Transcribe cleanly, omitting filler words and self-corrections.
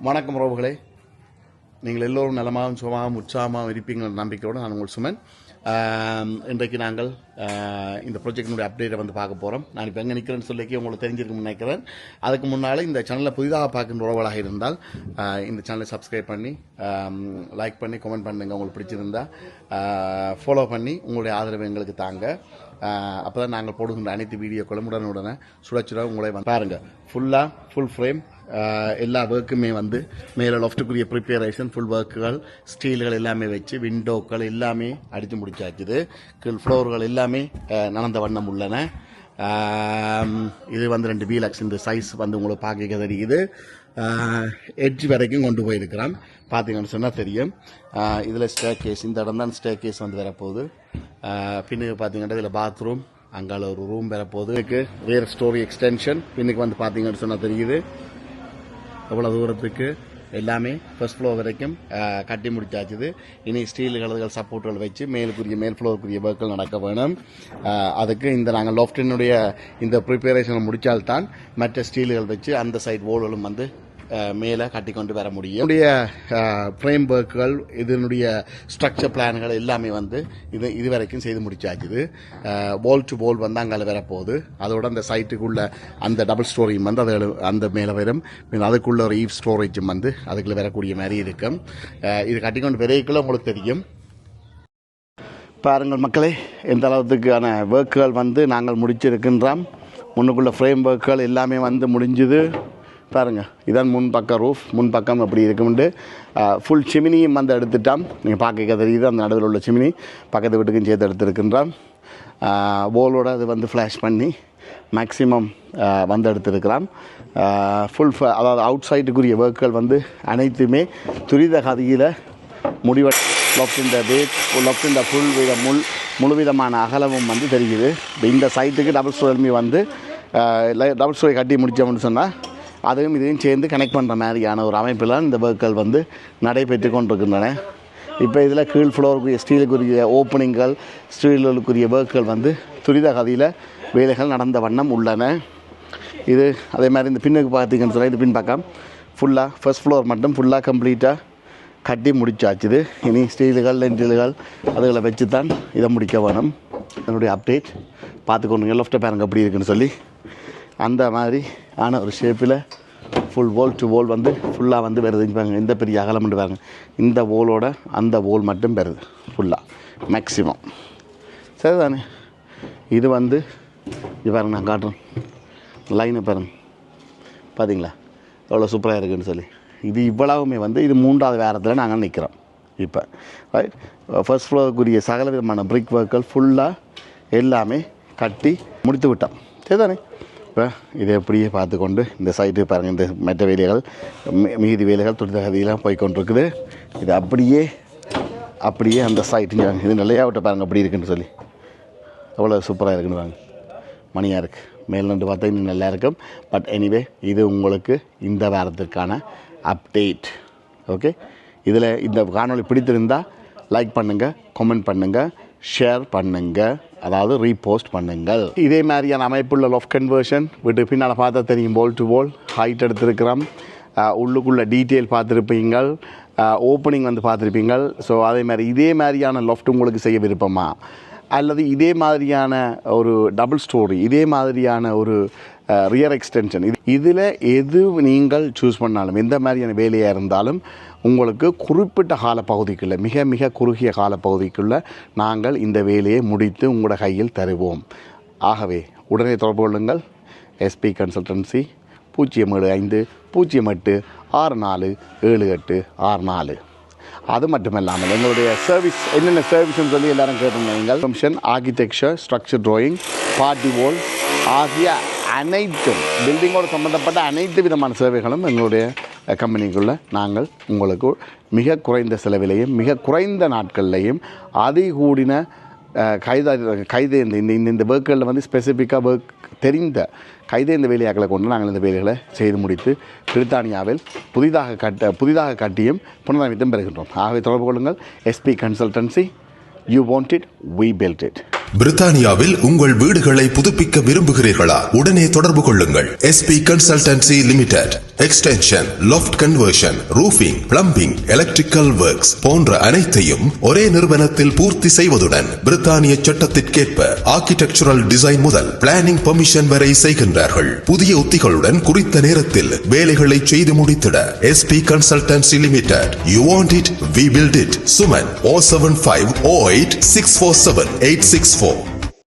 வணக்கம் உறவுகளே, நீங்கள் எல்லோரும் நலமாகவும் சுகமாகவும் உற்சாகமாகவும் இருப்பீங்கிற நம்பிக்கையோடு நான் உங்கள் சுமன். இன்றைக்கு நாங்கள் இந்த ப்ராஜெக்டினுடைய அப்டேட்டை வந்து பார்க்க போகிறோம். நான் இப்போ எங்கே நிற்கிறேன்னு சொல்லி உங்களுக்கு தெரிஞ்சிருக்குன்னு நினைக்கிறேன். அதுக்கு முன்னால் இந்த சேனலை புதிதாக பார்க்கின்ற உறவுகளாக இருந்தால் இந்த சேனலை சப்ஸ்கிரைப் பண்ணி லைக் பண்ணி கமெண்ட் பண்ணுங்கள். உங்களுக்கு பிடிச்சிருந்தா ஃபாலோ பண்ணி உங்களுடைய ஆதரவு எங்களுக்கு தாங்க. அப்போ தான் நாங்கள் போடுகின்ற அனைத்து வீடியோக்களும் உடனுடனே சுட உங்களை பாருங்கள். ஃபுல் ஃப்ரேம் எல்லா ஒர்க்குமே வந்து மேலே லொஃப்ட்டுக்குரிய ப்ரிப்பேரேஷன் ஃபுல் ஒர்க்குகள் ஸ்டீல்கள் எல்லாமே வச்சு விண்டோக்கள் எல்லாமே அடித்து முடிச்சாச்சுது. கீழ் ஃப்ளோர்கள் எல்லாமே நனந்த வண்ணம் உள்ளன. இது வந்து 2 வீலக்ஸ் இந்த சைஸ் வந்து உங்களுக்கு பார்க்க தெரியுது. எட்ஜ் வரைக்கும் கொண்டு போயிருக்கிறோம். பார்த்தீங்கன்னு சொன்னால் தெரியும். இதில் ஸ்டே கேஸ், இந்த இடம் தான் ஸ்டே கேஸ் வந்து வரப்போகுது. பின்னுக்கு பார்த்தீங்கன்னா இதில் பாத்ரூம், அங்கால ஒரு ரூம் வரப்போகுது. இதுக்கு வேறு ஸ்டோரி எக்ஸ்டென்ஷன் பின்னுக்கு வந்து பார்த்தீங்கன்னு சொன்னால் தெரியுது. எவ்வளோ தூரத்துக்கு எல்லாமே ஃபர்ஸ்ட் ஃப்ளோர் வரைக்கும் கட்டி முடிச்சாச்சுது. இனி ஸ்டீல் கலர்கள் சப்போர்ட்டுகள் வச்சு மேல் ஃப்ளோருக்குரிய ஒர்க்குகள் நடக்க வேணும். அதுக்கு இந்த நாங்கள் லோஃப்டினுடைய இந்த ப்ரிப்பரேஷனை முடித்தால்தான் மற்ற ஸ்டீல்கள் வச்சு அந்த சைட் வோல்களும் வந்து மேலே கட்டி கொண்டு வர முடியும். இதனுடைய ஃப்ரேம் ஒர்க்குகள், இதனுடைய ஸ்ட்ரக்சர் பிளான்கள் எல்லாமே வந்து இது வரைக்கும் செய்து முடிச்சாச்சுது. வால் டு வால் வந்து அங்கே வரப்போகுது. அதோட அந்த சைட்டுக்குள்ள அந்த டபுள் ஸ்டோரியும் வந்து அந்த மேலே வரும். அதுக்குள்ள ஒரு ஈவ் ஸ்டோரேஜும் வந்து அதுக்குள்ள வரக்கூடிய மாதிரி இருக்கும். இது கட்டிக்கொண்டு விரைக்குள்ள உங்களுக்கு தெரியும். பாருங்கள் மக்களே, எந்த அளவுக்கான ஒர்க்குகள் வந்து நாங்கள் முடிச்சிருக்கின்றோம். முன்னுக்குள்ள ஃப்ரேம் ஒர்க்குகள் எல்லாமே வந்து முடிஞ்சுது. பாருங்கள், இதான் முன்பக்கம் ரூஃப், முன்பக்கம் அப்படி இருக்கும்ண்டு ஃபுல் சிமினியும் வந்து எடுத்துட்டோம். நீங்கள் பார்க்க தெரியுது, அந்த நடுவில் உள்ள சிமினி பக்கத்து வீட்டுக்கும் சேர்த்து எடுத்துருக்கின்றோம். போலோட அது வந்து ஃப்ளாஷ் பண்ணி மேக்ஸிமம் வந்து எடுத்துருக்கிறோம். அதாவது அவுட் சைட்டுக்குரிய ஒர்க்குகள் வந்து அனைத்துமே துரித கதியில் லெஃப்ட் முழுவிதமான அகலமும் வந்து தெரியுது. இந்த சைட்டுக்கு டபுள் ஸ்டோரி வந்து டபுள் ஸ்டோரி கட்டி முடித்தோம்னு சொன்னால் அதுவும் இதையும் சேர்ந்து கனெக்ட் பண்ணுற மாதிரியான ஒரு அமைப்பில் இந்த ஒர்க்குகள் வந்து நடைபெற்று கொண்டிருக்கின்றன. இப்போ இதில் கீழ் ஃப்ளோருக்குரிய ஸ்டீலுக்குரிய ஓப்பனிங்கள், ஸ்டீலுக்குரிய ஒர்க்குகள் வந்து துரித கதியில் வேலைகள் நடந்த வண்ணம் உள்ளன. இது அதே மாதிரி இந்த பின்னுக்கு பார்த்தீங்கன்னு சொன்னால் இது பின்பக்கம் ஃபுல்லாக ஃபர்ஸ்ட் ஃப்ளோர் மட்டும் ஃபுல்லாக கம்ப்ளீட்டாக கட்டி முடிச்சாச்சுது. இனி ஸ்டீலுகள் லென்டில்கள் அதுகளை வச்சு தான் இதை முடிக்க வேணும். என்னுடைய அப்டேட் பார்த்துக்கொண்டுங்க. லெஃப்ட்டை பாருங்க அப்படி இருக்குன்னு சொல்லி அந்த மாதிரி ஆன ஒரு ஷேப்பில் ஃபுல் வால் டு வால் வந்து ஃபுல்லாக வந்து வருதுங்க. இந்த பெரிய அகலம் மட்டும் பாருங்க. இந்த வாலோட அந்த வால் மட்டும் வருது ஃபுல்லாக மேக்ஸிமம். சரிதானே? இது வந்து இது பாருங்க, நான் காட்டுறேன் லைனை பாருங்க. பார்த்தீங்களா எவ்வளோ சூப்பராக இருக்குதுன்னு சொல்லி. இது இவ்வளவுமே வந்து இது 3வது வாரத்தில் நாங்கள் நிற்கிறோம். இப்போ ரைட், ஃபர்ஸ்ட் ஃப்ளோருக்குரிய சகல விதமான பிரிக் ஒர்க்குகள் ஃபுல்லாக எல்லாமே கட்டி முடித்து விட்டோம். சரிதானே? இப்போ இதை எப்படியே பார்த்துக்கொண்டு இந்த சைட்டு பாருங்கள், இந்த மற்ற வேலைகள் மீதி வேலைகள் துரிதகதியெல்லாம் போய்கொண்டிருக்குது. இது அப்படியே அந்த சைட்டு இது நிறையா விட்ட பாருங்கள் அப்படி இருக்குன்னு சொல்லி அவ்வளோ சூப்பராக இருக்குன்னு வாங்க. மணியாக இருக்குது. மேல் நின்று பார்த்தா இன்னும் நல்லா இருக்கும். பட் எனிவே இது உங்களுக்கு இந்த வாரத்திற்கான அப்டேட். ஓகே, இதில் இந்த காணொளி பிடித்திருந்தால் லைக் பண்ணுங்கள், கமெண்ட் பண்ணுங்கள், ஷேர் பண்ணுங்கள், அதாவது ரீபோஸ்ட் பண்ணுங்கள். இதே மாதிரியான அமைப்புள்ள லொஃப்ட் கன்வர்ஷன் வீட்டு பின்னால் பார்த்தா தெரியும். வால் டு வால் ஹைட் எடுத்துருக்கிறோம். உள்ளுக்குள்ள டீட்டெயில் பார்த்துருப்பீங்கள், ஓப்பனிங் வந்து பார்த்துருப்பீங்கள். ஸோ அதே மாதிரி இதே மாதிரியான லொஃப்ட் உங்களுக்கு செய்ய விருப்பமா, அல்லது இதே மாதிரியான ஒரு டபுள் ஸ்டோரி, இதே மாதிரியான ஒரு ரியர் எக்ஸ்டென்ஷன், இதில் எது நீங்கள் சூஸ் பண்ணாலும், எந்த மாதிரியான வேலையாக இருந்தாலும் உங்களுக்கு குறிப்பிட்ட காலப்பகுதிக்குள்ளே, மிக மிக குறுகிய காலப்பகுதிக்குள்ளே நாங்கள் இந்த வேலையை முடித்து உங்களோட கையில் தருவோம். ஆகவே உடனே தொடர்பு கொள்ளுங்கள். SP consultancy 075 08 64 7864. அது மட்டுமல்லாமல் எங்களுடைய சர்வீஸ் என்னென்ன சர்வீஸ்ன்னு சொல்லி எல்லாரும் கேட்டிருந்தீங்க. Commission, architecture, structure drawing, party wall ஆகிய அனைத்தும் பில்டிங்கோடு சம்மந்தப்பட்ட அனைத்து விதமான சேவைகளும் எங்களுடைய கம்பெனிக்குள்ளே நாங்கள் உங்களுக்கு மிக குறைந்த செலவிலையும் மிக குறைந்த நாட்கள்லையும் அதிகூடின கைதேர்ந்த இந்த ஒர்க்குகளில் வந்து ஸ்பெசிஃபிக்காக தெரிந்த கைதேர்ந்த வேலையாக்களை கொண்டு நாங்கள் இந்த வேலைகளை செய்து முடித்து பிரித்தானியாவில் புதிதாக கட்டியும் புனரமைத்தும் பெறுகின்றோம். ஆகவே தொடர்பு கொள்ளுங்கள். SP consultancy. You want it, we built it. பிரித்தானியாவில் உங்கள் வீடுகளை புதுப்பிக்க விரும்புகிறீர்களா? உடனே தொடர்பு கொள்ளுங்கள். SP Consultancy Limited. Extension, loft conversion, roofing, plumbing, electrical works போன்ற அனைத்தையும் ஒரே நிறுவனத்தில் பூர்த்தி செய்வதுடன் பிரித்தானிய சட்டத்திற்கேற்ப ஆர்க்கிடெக்சரல் டிசைன் முதல் பிளானிங் பெர்மிஷன் வரை செய்கின்றார்கள். புதிய உத்திகளுடன் குறித்த நேரத்தில் வேலைகளை செய்து முடித்திட SP Consultancy Limited. You want it, we build it. Suman 07508647864